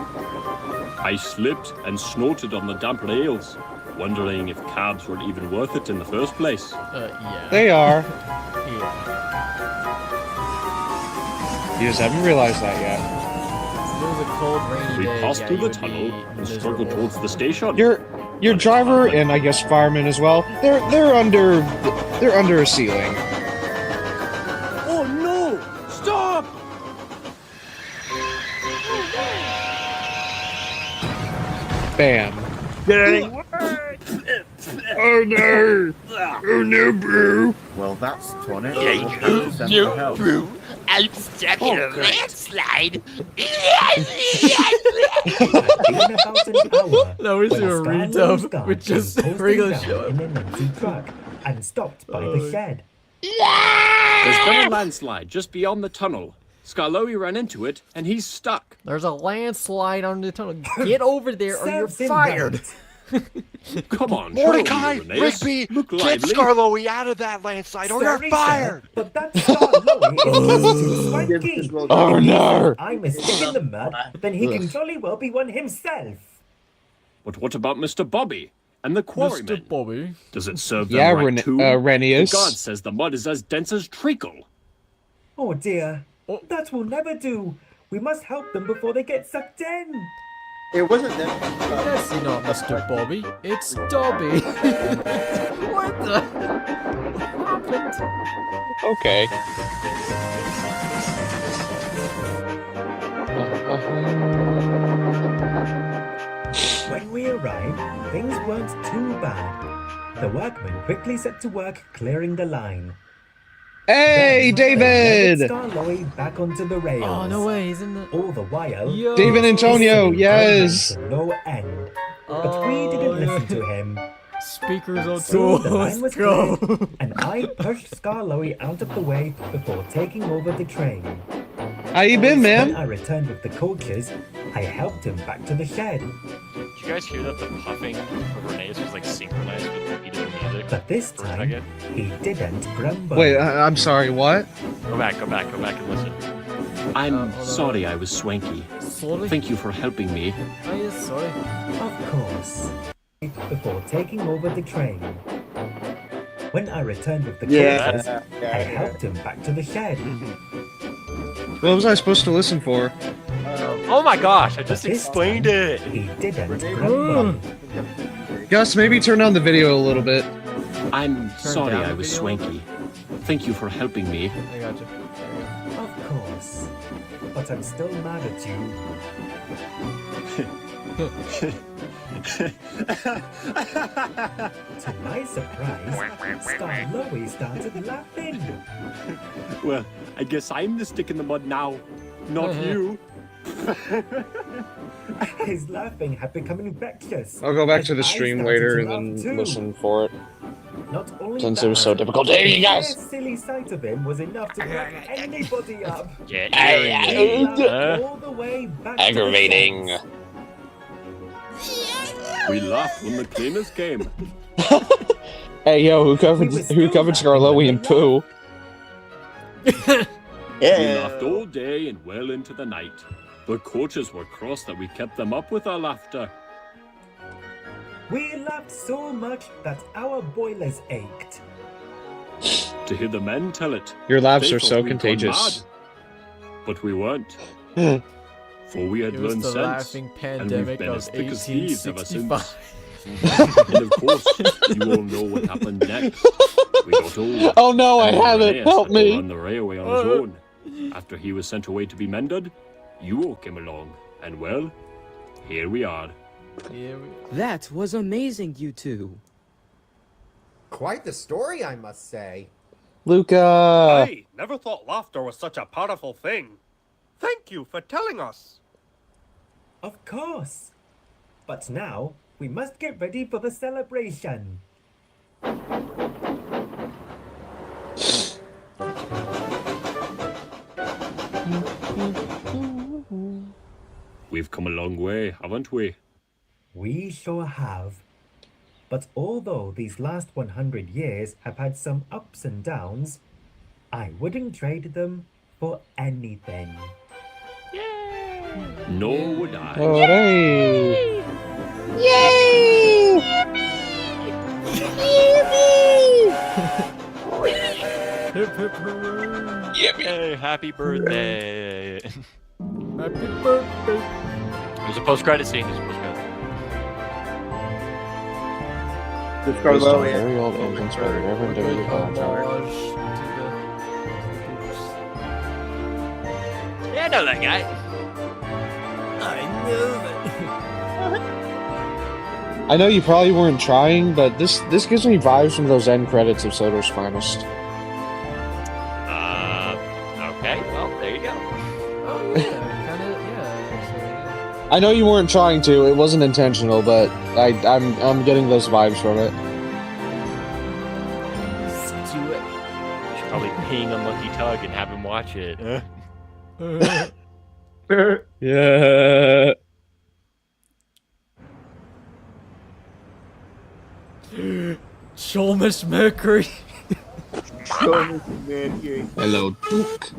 I slipped and snorted on the damp rails, wondering if cabs were even worth it in the first place. Yeah. They are. Yeah. You just haven't realized that yet. It was a cold, rainy We day. passed yeah, through you the would tunnel be and struggled miserable. towards the station. Your driver and I guess fireman as well. They're under a ceiling. Oh no! Stop! Bam. Oh no! Oh no, bro! Well, that's Tonic. Yeah, We'll have to send for help. I'm stuck in a landslide. In about an hour, No, we when do a Scarlo's redub guard with just came a coasting regular down show. in an empty truck and stopped by the shed. There's been a landslide just beyond the tunnel. Scarlowy ran into it, and he's stuck. There's a landslide under the tunnel. Get over there or you're Serves him fired. right. Come on, Mordecai, show me, Reneus. Rigby, Look get lively. Scarlowy out of that landslide or Sorry, you're fired. sir, but that Scarlowy is just too swanky. Oh no! I'm a stick in the mud, then he can jolly well be one himself. But what about Mr. Bobby and the quarryman? Mr. Bobby. Does it serve them Yeah, right too? The Reneus. god says the mud is as dense as treacle. Oh dear, that will never do. We must help them before they get sucked in. It wasn't them. That's not Mr. Bobby. It's Dobby. What the? What happened? Okay. When we arrived, things weren't too bad. The workmen quickly set to work clearing the line. Hey, Then they lowered David! Scarlowy back onto the rails. Oh, no way. He's in the... All the while, Yo. David Antonio, whistling yes! to no end. But we didn't listen to him. Speakers on Soon the tour. line Let's was go. cleared, and I pushed Scarlowy out of the way before taking over the train. How you been, When man? I returned with the coaches, I helped him back to the shed. Did you guys hear that the puffing of Renee's was like synchronized with the beat of the music? But this for a time, second? he didn't grumble. Wait, I'm sorry, what? Go back and listen. I'm sorry I was swanky. Sorry? Thank you for helping me. Oh, yes, sorry. Of course. Before taking over the train. When I returned with the corpses, I helped him back to the shed. What was I supposed to listen for? Oh my gosh, I just explained it! He didn't grumble. Gus, maybe turn on the video a little bit. I'm sorry down I the was video? swanky. Thank you for helping me. I got you. Of course. But I'm still mad at you. To my surprise, Star started laughing. Well, I guess I'm the stick in the mud now, not you. His laughing had become infectious. I'll go back to and the I stream started later to and laugh then too. listen for it. Not only Since that, it was so difficult. There you the go. mere silly sight of him was enough to crack anybody up. Get He laughed all the way back to the Aggravating. fence. We laughed when the cleaners came. Hey, yo, who covered Scarlowy and Pooh? We laughed all day and well into the night. The coaches were cross that we kept them up with our laughter. We laughed so much that our boilers ached. To hear the men tell it, Your laughs they are thought so we'd gone contagious. mad. But we weren't. For we had It was learned the sense, laughing and we've pandemic been of as thick as thieves ever since. 1865. And of course, you all know what happened next. We got old. Oh no, I and haven't. Reneus Help had to me. run the railway on his own. After he was sent away to be mended, you all came along, and well, here we are. That was amazing, you two. Quite the story, I must say. Luca. I never thought laughter was such a powerful thing. Thank you for telling us. Of course. But now, we must get ready for the celebration. We've come a long way, haven't we? We sure have. But although these last 100 years have had some ups and downs, I wouldn't trade them for anything. Nor would I. Hooray! Hip hip hooray! Hey, happy birthday! Happy birthday! There's a post-credit scene. There's a post-credit scene. Discard low. Very old engines for Reverend W. Bonjour. Yeah, I know that guy. I knew that. I know you probably weren't trying, but this gives me vibes from those end credits of Soto's Finest. Okay, well, there you go. Oh yeah, kind of, yeah, actually, yeah. I know you weren't trying to; it wasn't intentional, but I'm getting those vibes from it. Let's do it. Should probably ping Unlucky Tug and have him watch it. Yeah. Chalmers Mercury. Hello, Duke.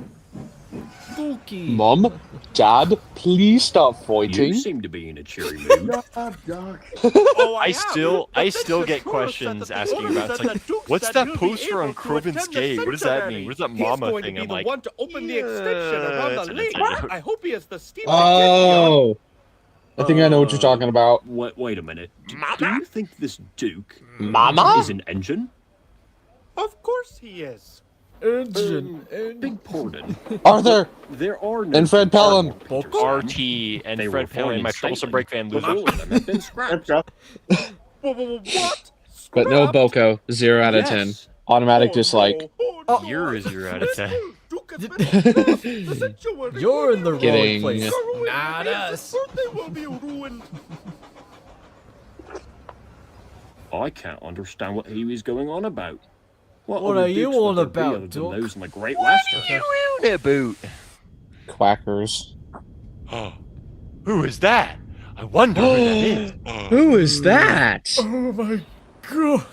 Dookie. Mom, Dad, please stop You fighting. seem to be in a cheery mood. I still get questions asking about it's like, what's that poster on Croven's gate? What does that mean? What does that mama thing? I'm like, one to open the extension around it's the an lake. antidote. I hope he is the steam. Oh, I think I know what you're talking about. Wait a minute. Do you think this Duke Mama? is an engine? Of course he is. Engine. Big pardon. Arthur There are no and Fred Pelham. RT and They were Fred fine Pelham, in my troublesome Satan, break van but loser. all of them have been scrapped. What? But no Boko, 0 out of 10. Yes. Automatic dislike. You're a 0 out of 10. You're in the wrong Kidding. place, not us. Will be ruined. I can't understand what he was going on about. What other are you dukes would on there be about, other than Duke? those in the Great Western? Boot. Quackers. Who is that? I wonder who that is. Who is that? Oh my god!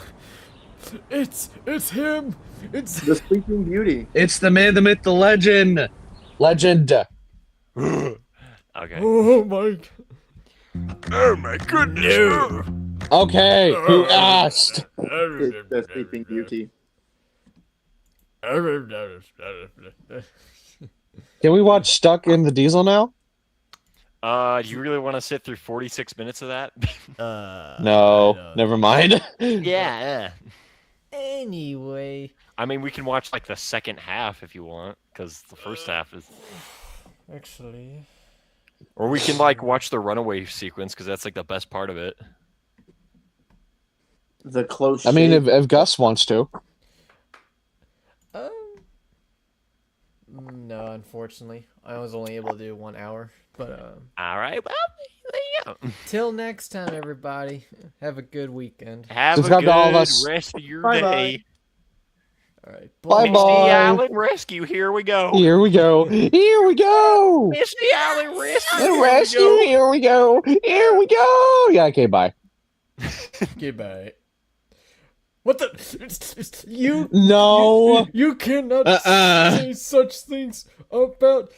It's him. It's the Sleeping Beauty. It's the man, the myth, the legend. Legend. Okay. Oh my. Oh my goodness. No. Okay, who asked? It's the Sleeping Beauty. Can we watch Stuck in the Diesel now? Do you really want to sit through 46 minutes of that? No, never mind. yeah. Anyway. I mean, we can watch like the second half if you want, because the first half is. Actually. Or we can like watch the runaway sequence because that's like the best part of it. The close. I mean, if Gus wants to. No, unfortunately, I was only able to do 1 hour. But all right, well, there you go. Till next time, everybody. Have a good weekend. Have Subscribe a to all of good us. rest of your Bye-bye. day. All right. Bye Misty bye. Island Rescue, here we go. Here we go. Here we go. Misty Island Rescue. The rescue. Here we go. Here we go. Yeah. Okay. Bye. Goodbye. What the? You? No. You cannot say such things about